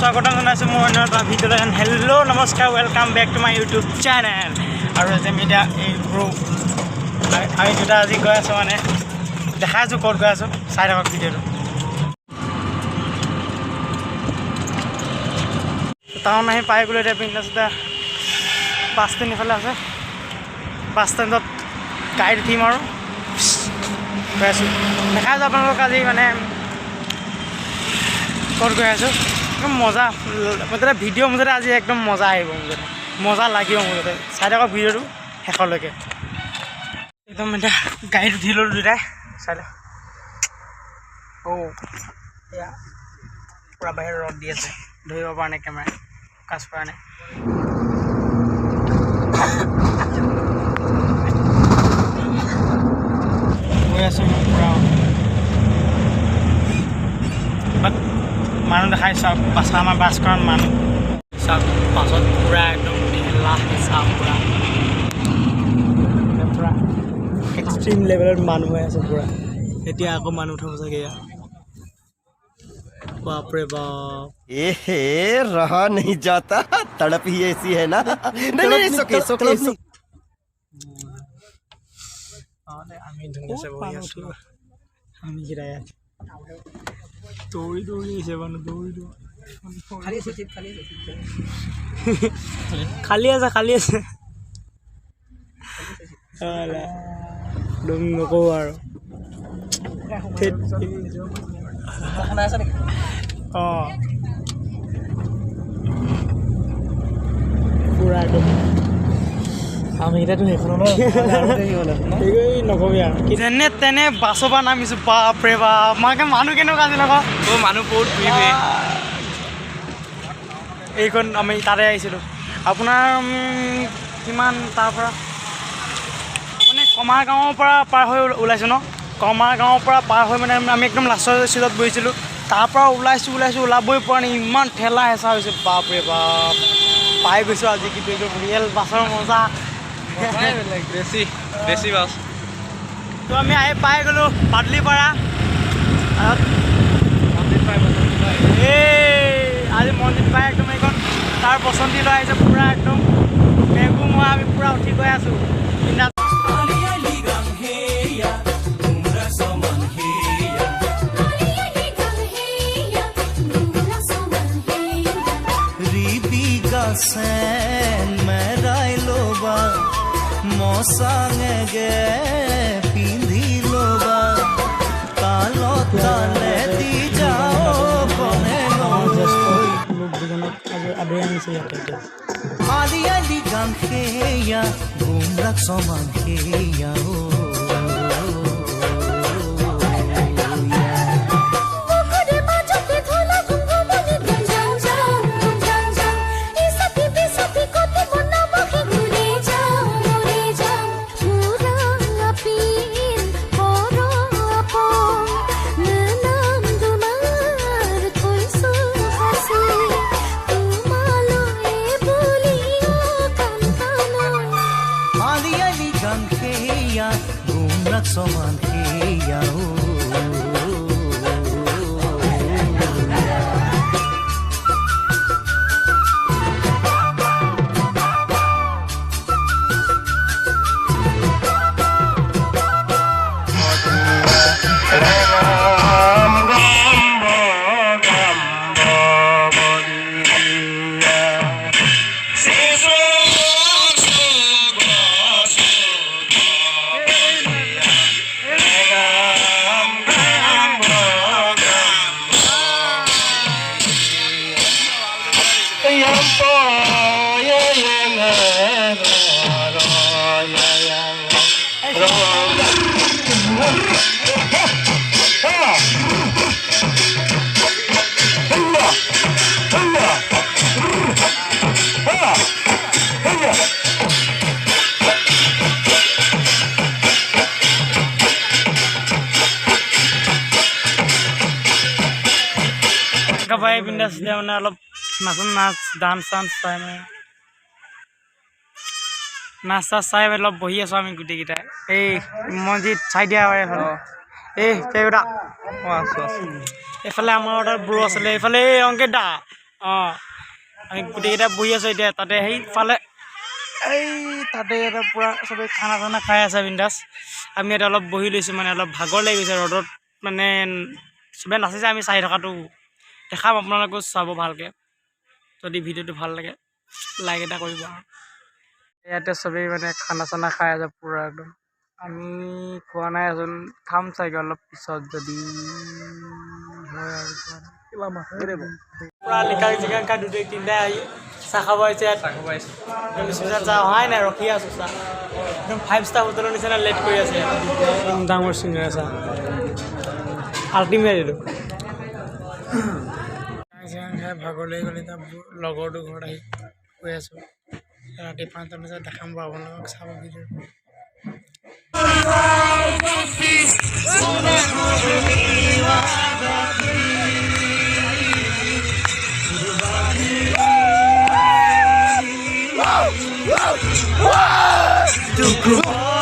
স্বাগতম জনাইছোঁ মোৰ অন্য এটা ভিডিঅ'ত। হেল্ল' নমস্কাৰ, welcome back to my YouTube channel. আৰু আজি আমি এতিয়া এই আমি দুটা আজি গৈ আছোঁ, মানে দেখাই আছোঁ ক'ত গৈ আছোঁ, চাই থাকক ভিডিঅ'টো। টাউন আহি পাই গ'লোঁ এতিয়া। বিন্দাছ এতিয়া বাছ ষ্টেণ্ড ইফালে আছে, বাছ ষ্টেণ্ডত গাড়ীত উঠিম আৰু গৈ আছোঁ। দেখাই আছোঁ আপোনালোকক আজি মানে ক'ত গৈ আছোঁ। একদম মজা মুঠতে ভিডিঅ' মুঠতে আজি একদম মজা আহিব, মুঠতে মজা লাগিব মুঠতে। চাই থাকক ভিডিঅ'টো শেষলৈকে। একদম এতিয়া গাড়ীত উঠি ল'লোঁ দুটাই, চাই লওক। এয়া পূৰা বাহিৰত ৰ'দ দি আছে, ধৰিব পৰা নাই কেমেৰা, কাজ কৰা নাই। গৈ আছোঁ পূৰা মানুহ দেখাই চাওক। আমাৰ বাছখন মানুহ চাওক, বাছত পূৰা একদম ঢেলা হেঁচা, পূৰা এক্সট্ৰিম লেভেলত মানুহ হৈ আছে পূৰা। এতিয়া আকৌ মানুহ উঠাব চাগে। ইয়াত বাপৰে বাপ, रहा नहीं जाता, तड़प ही ऐसी है ना। नहीं सोके আমি ধুনীয়াছে বহি আছোঁ। আমি কিৰাই দৌৰি দৌৰি আহিছে মানুহ, দৌৰি দৌৰি খালী আছে একদম নকওঁ আৰু। অঁ পূৰা একদম আমি এতিয়াতো সেইখনলৈ নকবি আৰু। যেনে তেনে বাছৰ পৰা নামিছোঁ। বাপৰে বাপ, মই মানুহ কেনেকুৱা আছিল আকৌ। মানুহ বহুত ঘূৰি এইখন আমি তাতে আহিছিলোঁ। আপোনাৰ কিমান তাৰ পৰা মানে কমাৰ গাঁৱৰ পৰা পাৰ হৈ ওলাইছোঁ ন। কমাৰ গাঁৱৰ পৰা পাৰ হৈ মানে আমি একদম লাষ্টৰ চিটত বহিছিলোঁ। তাৰ পৰা ওলাইছোঁ ওলাবই পৰা নাই, ইমান ঠেলা হেঁচা হৈছে। বাপৰে বাপ, পাই গৈছোঁ আজি কিন্তু একদম ৰিয়েল বাছৰ মজা। বেছি বাছ তো আমি আহি পাই গ'লোঁ পাটলিপাৰা। আজি মন্দিৰ পাই একদম এইখন তাৰ পচন্দি লৈ আহিছে পূৰা একদম বেগু মই আমি পূৰা উঠি গৈ আছোঁ। মচাঙেগে পিন্ধি ল'বা, তালো তালে দি যাও বনে আলি আলি গান সেয়া গুমৰাগ সমান সেয়া। গুমরাগ সমান সেয়া। ভাই বিন্দাছ মানে অলপ নাচ ডান্স চাই মানে নাচ চাই অলপ বহি আছোঁ আমি গোটেইকেইটাই। এই মছজিদ চাই দিয়া হয় এইফালে। এই কেইটা এইফালে আমাৰ এটা ব্ৰ আছিলে, এইফালে অংকিত দা অঁ আমি গোটেইকেইটা বহি আছোঁ এতিয়া তাতে সেইফালে এই তাতে এটা পূৰা চবেই খানা চানা খাই আছে বিন্দাছ আমি ইয়াতে অলপ বহি লৈছোঁ মানে অলপ ভাগৰ লাগি গৈছে ৰ'দত মানে চবেই নাচিছে আমি চাই থকাটো দেখাম আপোনালোকেও চাব ভালকৈ যদি ভিডিঅ'টো ভাল লাগে লাইক এটা কৰিব আৰু ইয়াতে চবেই মানে খানা চানা খাই আছে পূৰা একদম আমি খোৱা নাই এজন খাম চাগে অলপ পিছত যদি হয় আৰু পূৰা লিকাং চিকাং খাই দুটাই তিনিটাই আহি চাহ খাব আহিছে ইয়াত চাহ অহাই নাই ৰখি আছোঁ চাহ একদম 5 ষ্টাৰ হোটেলৰ নিচিনা লেট কৰি আছে একদম ডাঙৰ চিঙৰা চাহ আল্টিমেট এইটো চিঙৰা খাই ভাগৰ লাগি গ'লে এতিয়া লগৰটো ঘৰত আহি কৈ আছোঁ ৰাতি 5টা বজাত দেখাম বাৰু আপোনালোকক চাব ভিডিঅ' Wow!